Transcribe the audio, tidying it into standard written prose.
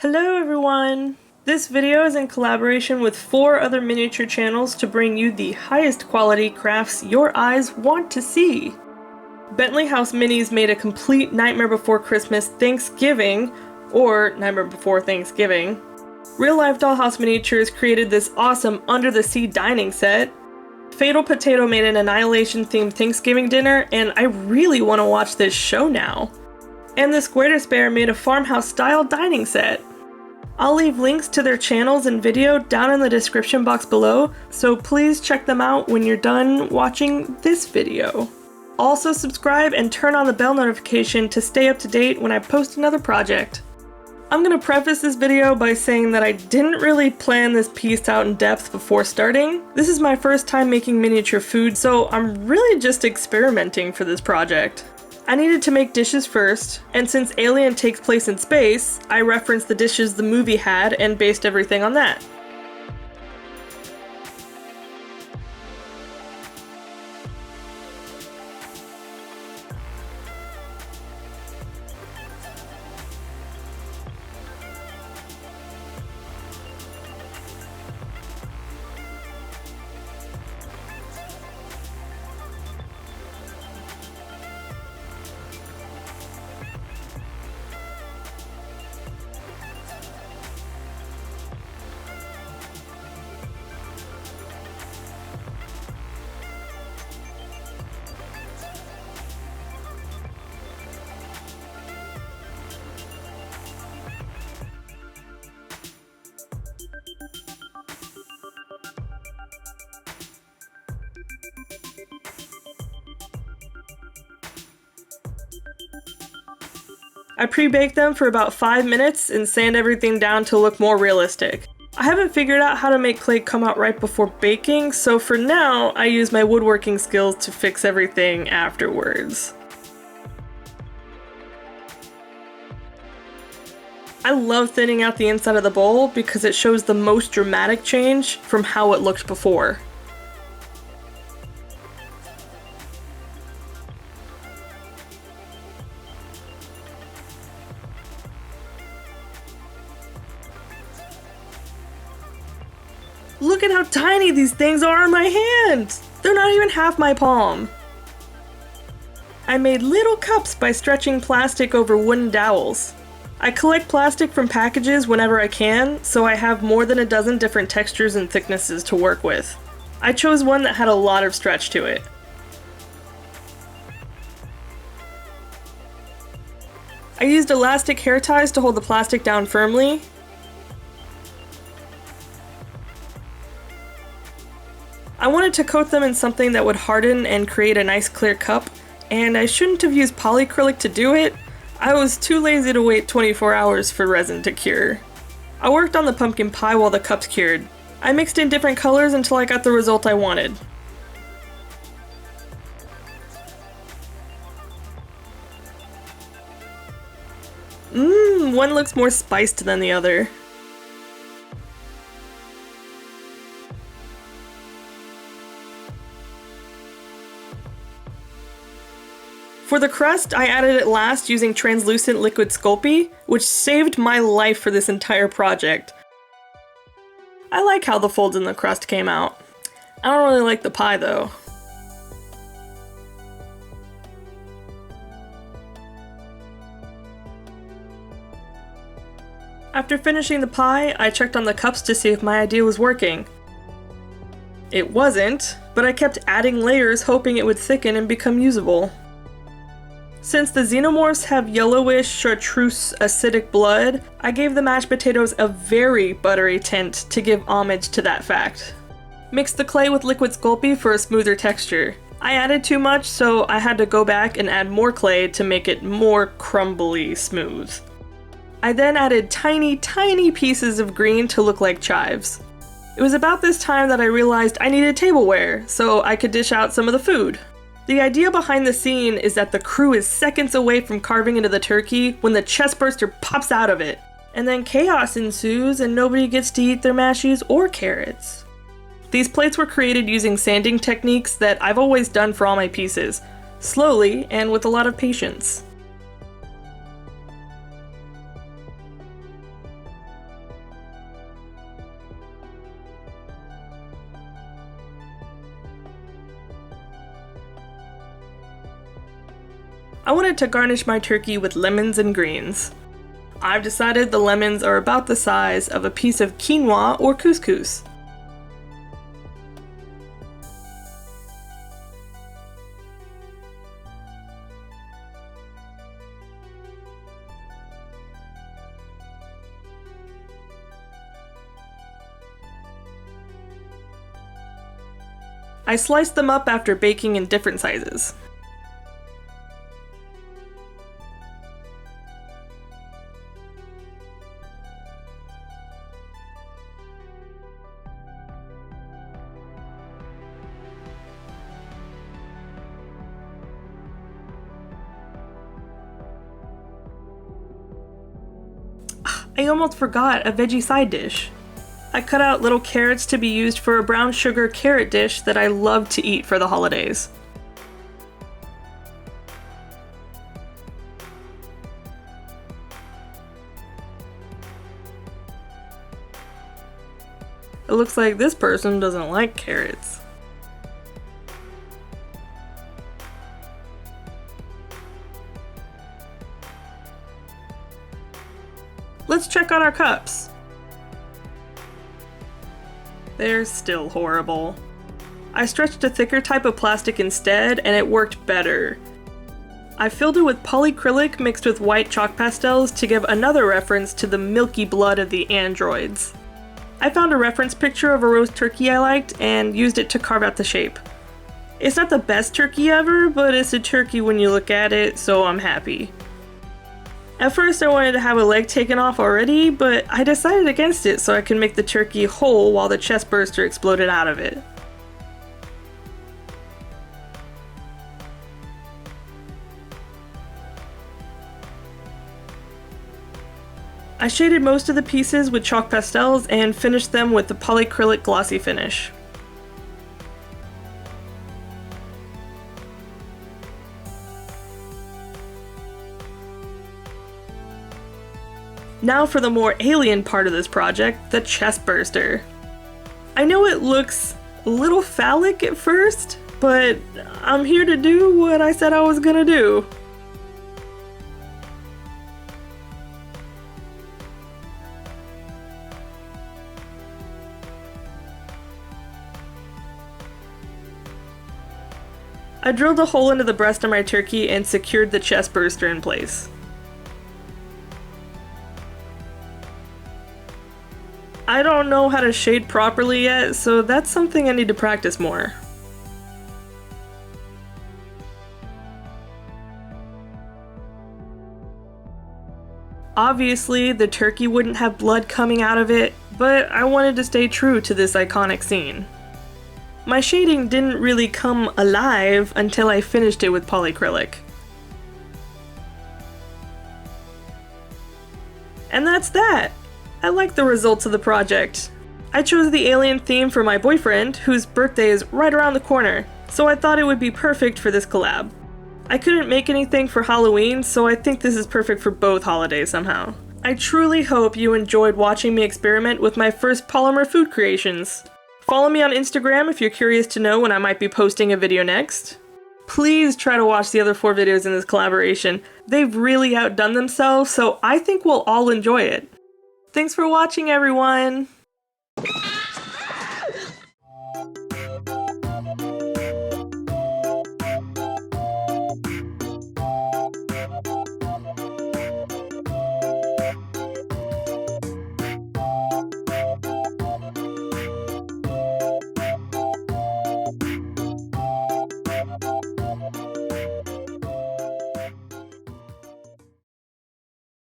Hello everyone! This video is in collaboration with 4 other miniature channels to bring you the highest quality crafts your eyes want to see. Bentley House Minis made a complete Nightmare Before Christmas Thanksgiving, or Nightmare Before Thanksgiving. Real Life Dollhouse Miniatures created this awesome Under the Sea dining set. FATALPOTATO made an Annihilation themed Thanksgiving dinner, and I really want to watch this show now. And the Square Despair made a farmhouse style dining set. I'll leave links to their channels and video down in the description box below, so please check them out when you're done watching this video. Also subscribe and turn on the bell notification to stay up to date when I post another project. I'm gonna preface this video by saying that I didn't really plan this piece out in depth before starting. This is my first time making miniature food, so I'm really just experimenting for this project. I needed to make dishes first, and since Alien takes place in space, I referenced the dishes the movie had and based everything on that. I pre-baked them for about 5 minutes and sand everything down to look more realistic. I haven't figured out how to make clay come out right before baking, so for now I use my woodworking skills to fix everything afterwards. I love thinning out the inside of the bowl because it shows the most dramatic change from how it looked before. Look at how tiny these things are on my hand! They're not even half my palm. I made little cups by stretching plastic over wooden dowels. I collect plastic from packages whenever I can, so I have more than a dozen different textures and thicknesses to work with. I chose one that had a lot of stretch to it. I used elastic hair ties to hold the plastic down firmly. I wanted to coat them in something that would harden and create a nice clear cup, and I shouldn't have used polyacrylic to do it. I was too lazy to wait 24 hours for resin to cure. I worked on the pumpkin pie while the cups cured. I mixed in different colors until I got the result I wanted. One looks more spiced than the other. For the crust, I added it last using translucent liquid Sculpey, which saved my life for this entire project. I like how the folds in the crust came out. I don't really like the pie though. After finishing the pie, I checked on the cups to see if my idea was working. It wasn't, but I kept adding layers hoping it would thicken and become usable. Since the xenomorphs have yellowish chartreuse acidic blood, I gave the mashed potatoes a very buttery tint to give homage to that fact. Mixed the clay with liquid Sculpey for a smoother texture. I added too much, so I had to go back and add more clay to make it more crumbly smooth. I then added tiny pieces of green to look like chives. It was about this time that I realized I needed tableware, so I could dish out some of the food. The idea behind the scene is that the crew is seconds away from carving into the turkey when the chestburster pops out of it, and then chaos ensues and nobody gets to eat their mashies or carrots. These plates were created using sanding techniques that I've always done for all my pieces, slowly and with a lot of patience. I wanted to garnish my turkey with lemons and greens. I've decided the lemons are about the size of a piece of quinoa or couscous. I sliced them up after baking in different sizes. I almost forgot a veggie side dish. I cut out little carrots to be used for a brown sugar carrot dish that I love to eat for the holidays. It looks like this person doesn't like carrots. Let's check on our cups. They're still horrible. I stretched a thicker type of plastic instead, and it worked better. I filled it with polyacrylic mixed with white chalk pastels to give another reference to the milky blood of the androids. I found a reference picture of a roast turkey I liked and used it to carve out the shape. It's not the best turkey ever, but it's a turkey when you look at it, so I'm happy. At first I wanted to have a leg taken off already, but I decided against it so I could make the turkey whole while the chestburster exploded out of it. I shaded most of the pieces with chalk pastels and finished them with the polyacrylic glossy finish. Now for the more alien part of this project, the chestburster. I know it looks a little phallic at first, but I'm here to do what I said I was gonna do. I drilled a hole into the breast of my turkey and secured the chestburster in place. I don't know how to shade properly yet, so that's something I need to practice more. Obviously, the turkey wouldn't have blood coming out of it, but I wanted to stay true to this iconic scene. My shading didn't really come alive until I finished it with polyacrylic. And that's that! I like the results of the project. I chose the alien theme for my boyfriend, whose birthday is right around the corner, so I thought it would be perfect for this collab. I couldn't make anything for Halloween, so I think this is perfect for both holidays somehow. I truly hope you enjoyed watching me experiment with my first polymer food creations. Follow me on Instagram if you're curious to know when I might be posting a video next. Please try to watch the other 4 videos in this collaboration. They've really outdone themselves, so I think we'll all enjoy it. Thanks for watching, everyone!